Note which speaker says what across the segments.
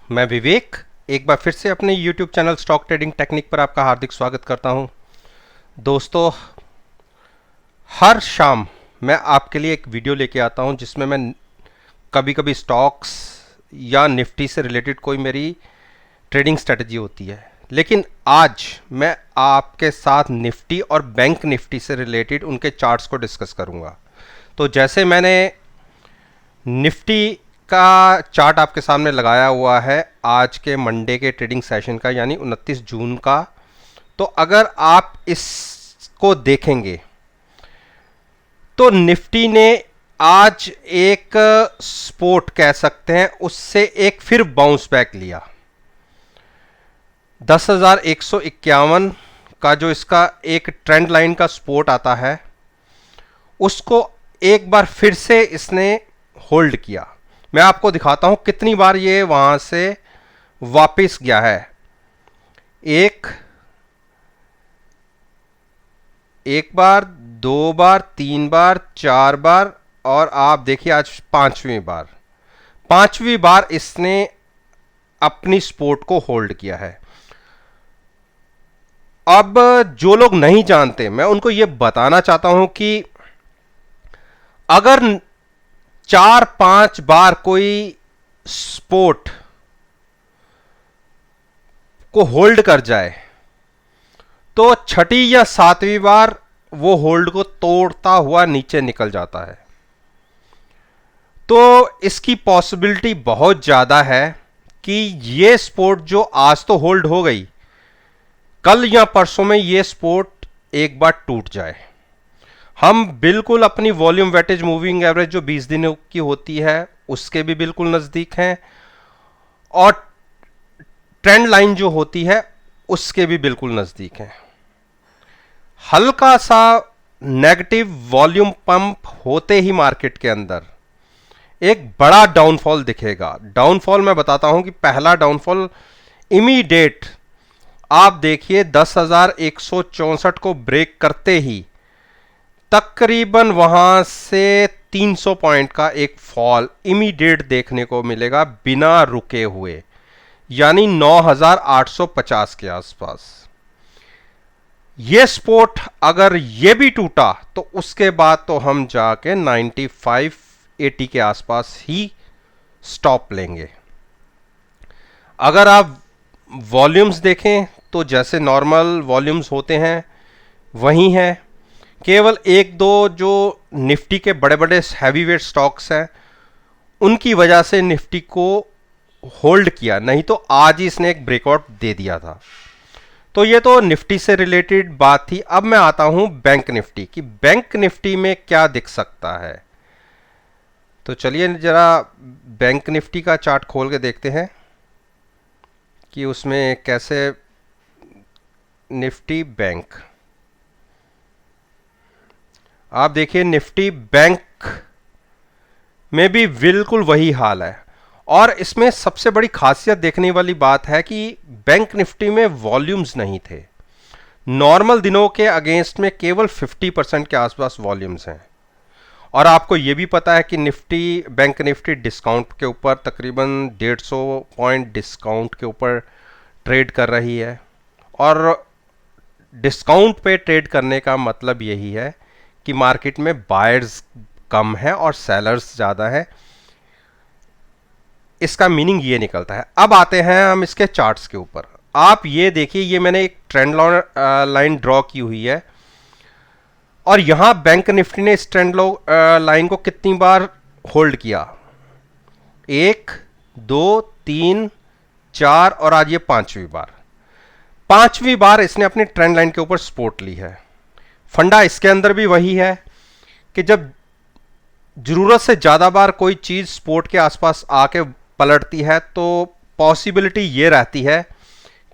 Speaker 1: मैं विवेक एक बार फिर से अपने YouTube channel stock trading technique पर आपका हार्दिक स्वागत करता हूं। दोस्तों, हर शाम मैं आपके लिए एक वीडियो लेके आता हूं जिसमें मैं कभी कभी स्टॉक्स या निफ्टी से रिलेटेड कोई मेरी ट्रेडिंग स्ट्रेटजी होती है, लेकिन आज मैं आपके साथ निफ्टी और बैंक निफ्टी से रिलेटेड उनके चार्ट्स को डिस्कस करूंगा। तो जैसे मैंने निफ्टी का चार्ट आपके सामने लगाया हुआ है आज के मंडे के ट्रेडिंग सेशन का, यानी 29 जून का, तो अगर आप इसको देखेंगे तो निफ्टी ने आज एक स्पोर्ट कह सकते हैं, उससे एक फिर बाउंस बैक लिया। 10,151 का जो इसका एक ट्रेंड लाइन का सपोर्ट आता है, उसको एक बार फिर से इसने होल्ड किया। मैं आपको दिखाता हूं कितनी बार ये वहां से वापस गया है। एक बार, दो बार, तीन बार, चार बार, और आप देखिए आज पांचवी बार इसने अपनी सपोर्ट को होल्ड किया है। अब जो लोग नहीं जानते, मैं उनको यह बताना चाहता हूं कि अगर 4-5 बार कोई सपोर्ट को होल्ड कर जाए तो छठी या सातवीं बार वो होल्ड को तोड़ता हुआ नीचे निकल जाता है। तो इसकी पॉसिबिलिटी बहुत ज्यादा है कि ये सपोर्ट जो आज तो होल्ड हो गई, कल या परसों में ये सपोर्ट एक बार टूट जाए। हम बिल्कुल अपनी वॉल्यूम वेटेज मूविंग एवरेज जो 20 दिनों की होती है उसके भी बिल्कुल नजदीक हैं, और ट्रेंड लाइन जो होती है उसके भी बिल्कुल नजदीक हैं। हल्का सा नेगेटिव वॉल्यूम पंप होते ही मार्केट के अंदर एक बड़ा डाउनफॉल दिखेगा। डाउनफॉल मैं बताता हूं कि पहला डाउनफॉल इमीडिएट, आप देखिए 10,164 को ब्रेक करते ही तकरीबन वहां से 300 पॉइंट का एक फॉल इमीडिएट देखने को मिलेगा बिना रुके हुए, यानी 9,850 के आसपास। ये सपोर्ट अगर ये भी टूटा तो उसके बाद तो हम जाके 95-80 के आसपास ही स्टॉप लेंगे। अगर आप वॉल्यूम्स देखें तो जैसे नॉर्मल वॉल्यूम्स होते हैं वही हैं, केवल एक दो जो निफ्टी के बड़े बड़े हैवी वेट स्टॉक्स हैं उनकी वजह से निफ्टी को होल्ड किया, नहीं तो आज ही इसने एक ब्रेकआउट दे दिया था। तो ये तो निफ्टी से रिलेटेड बात थी। अब मैं आता हूं बैंक निफ्टी की। बैंक निफ्टी में क्या दिख सकता है, तो चलिए जरा बैंक निफ्टी का चार्ट खोल के देखते हैं कि उसमें कैसे निफ्टी बैंक, आप देखिए निफ्टी बैंक में भी बिल्कुल वही हाल है। और इसमें सबसे बड़ी खासियत देखने वाली बात है कि बैंक निफ्टी में वॉल्यूम्स नहीं थे। नॉर्मल दिनों के अगेंस्ट में केवल 50% के आसपास वॉल्यूम्स हैं। और आपको ये भी पता है कि बैंक निफ्टी डिस्काउंट के ऊपर तकरीबन 150 पॉइंट डिस्काउंट के ऊपर ट्रेड कर रही है। और डिस्काउंट पे ट्रेड करने का मतलब यही है कि मार्केट में बायर्स कम है और सेलर्स ज़्यादा है। इसका मीनिंग ये निकलता है। अब आते हैं हम इसके चार्ट्स के ऊपर। आप ये देखिए, ये मैंने एक ट्रेंड लाइन ड्रॉ की हुई है, और यहां बैंक निफ्टी ने इस ट्रेंड लाइन को कितनी बार होल्ड किया, 1, 2, 3, 4, और आज ये पांचवी बार इसने अपनी ट्रेंड लाइन के ऊपर सपोर्ट ली है। फंडा इसके अंदर भी वही है कि जब जरूरत से ज्यादा बार कोई चीज सपोर्ट के आसपास आके पलटती है तो पॉसिबिलिटी ये रहती है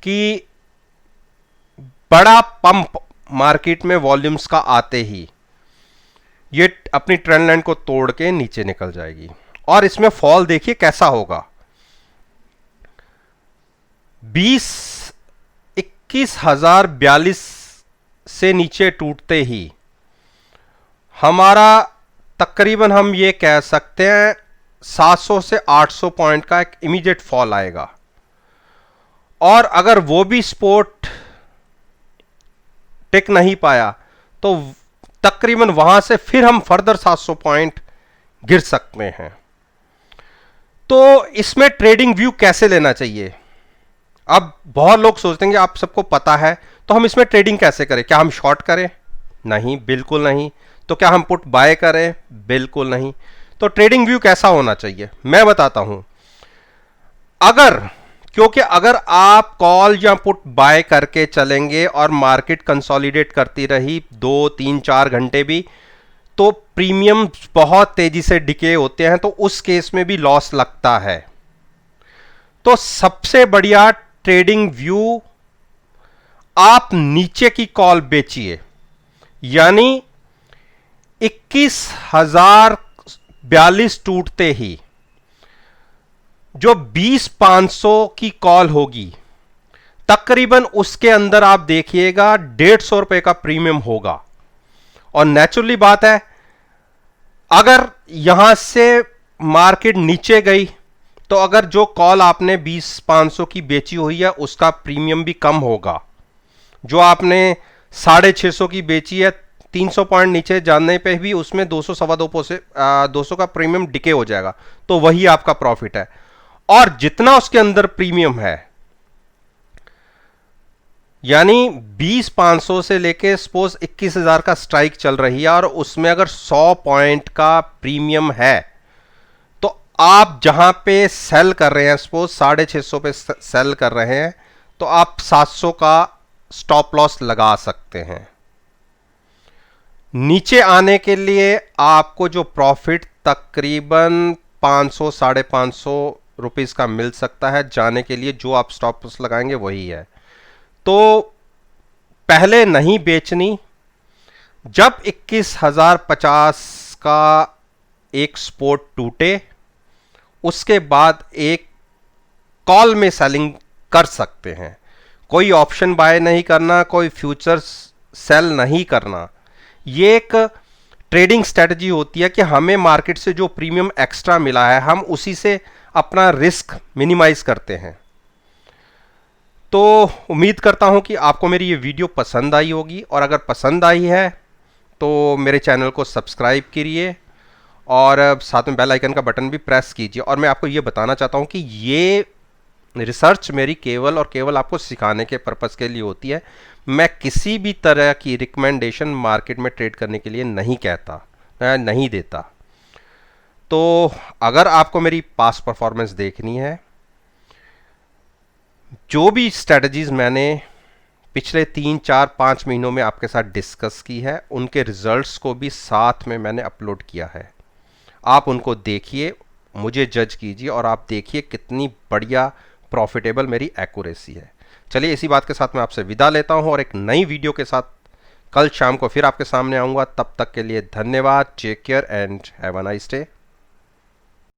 Speaker 1: कि बड़ा पंप मार्केट में वॉल्यूम्स का आते ही ये अपनी ट्रेंड लाइन को तोड़ के नीचे निकल जाएगी। और इसमें फॉल देखिए कैसा होगा, 21,042 से नीचे टूटते ही हमारा तकरीबन, हम ये कह सकते हैं 700 से 800 पॉइंट का एक इमीडिएट फॉल आएगा। और अगर वो भी सपोर्ट टिक नहीं पाया तो तकरीबन वहां से फिर हम फर्दर 700 पॉइंट गिर सकते हैं। तो इसमें ट्रेडिंग व्यू कैसे लेना चाहिए? अब बहुत लोग सोचते हैं कि आप सबको पता है, तो हम इसमें ट्रेडिंग कैसे करें? क्या हम शॉर्ट करें? नहीं, बिल्कुल नहीं। तो क्या हम पुट बाय करें? बिल्कुल नहीं। तो ट्रेडिंग व्यू कैसा होना चाहिए मैं बताता हूं। क्योंकि अगर आप कॉल या पुट बाय करके चलेंगे और मार्केट कंसोलिडेट करती रही 2, 3, 4 घंटे भी, तो प्रीमियम बहुत तेजी से डिके होते हैं, तो उस केस में भी लॉस लगता है। तो सबसे बढ़िया ट्रेडिंग व्यू, आप नीचे की कॉल बेचिए, यानी 21,042 टूटते ही जो 20,500 की कॉल होगी, तकरीबन उसके अंदर आप देखिएगा 150 रुपए का प्रीमियम होगा। और नेचुरली बात है, अगर यहां से मार्केट नीचे गई तो अगर जो कॉल आपने 20,500 की बेची हुई है उसका प्रीमियम भी कम होगा। जो आपने 650 की बेची है, 300 पॉइंट नीचे जाने पे भी उसमें 200 सवा 200 का प्रीमियम डिके हो जाएगा, तो वही आपका प्रॉफिट है। और जितना उसके अंदर प्रीमियम है, यानी 20,500 से लेके सपोज 21,000 का स्ट्राइक चल रही है और उसमें अगर 100 पॉइंट का प्रीमियम है, तो आप जहां पे सेल कर रहे हैं, सपोज 650 पे सेल कर रहे हैं, तो आप 700 का स्टॉप लॉस लगा सकते हैं। नीचे आने के लिए आपको जो प्रॉफिट तकरीबन 500 550 रुपीस का मिल सकता है, जाने के लिए जो आप स्टॉप लॉस लगाएंगे वही है। तो पहले नहीं बेचनी। जब 21,050 का एक सपोर्ट टूटे, उसके बाद एक कॉल में सेलिंग कर सकते हैं। कोई ऑप्शन बाय नहीं करना, कोई फ्यूचर्स सेल नहीं करना। ये एक ट्रेडिंग स्ट्रेटजी होती है कि हमें मार्केट से जो प्रीमियम एक्स्ट्रा मिला है, हम उसी से अपना रिस्क मिनिमाइज करते हैं। तो उम्मीद करता हूं कि आपको मेरी ये वीडियो पसंद आई होगी, और अगर पसंद आई है तो मेरे चैनल को सब्सक्राइब करिए और साथ में बेल आइकन का बटन भी प्रेस कीजिए। और मैं आपको ये बताना चाहता हूं कि ये रिसर्च मेरी केवल और केवल आपको सिखाने के पर्पस के लिए होती है। मैं किसी भी तरह की रिकमेंडेशन मार्केट में ट्रेड करने के लिए नहीं कहता, मैं नहीं देता। तो अगर आपको मेरी पास्ट परफॉर्मेंस देखनी है, जो भी स्ट्रेटजीज मैंने पिछले 3, 4, 5 महीनों में आपके साथ डिस्कस की है, उनके रिजल्ट्स को भी साथ में मैंने अपलोड किया है। आप उनको देखिए, मुझे जज कीजिए और आप देखिए कितनी बढ़िया प्रॉफिटेबल मेरी एक्यूरेसी है। चलिए, इसी बात के साथ मैं आपसे विदा लेता हूं और एक नई वीडियो के साथ कल शाम को फिर आपके सामने आऊंगा। तब तक के लिए धन्यवाद। Take care and have a nice day.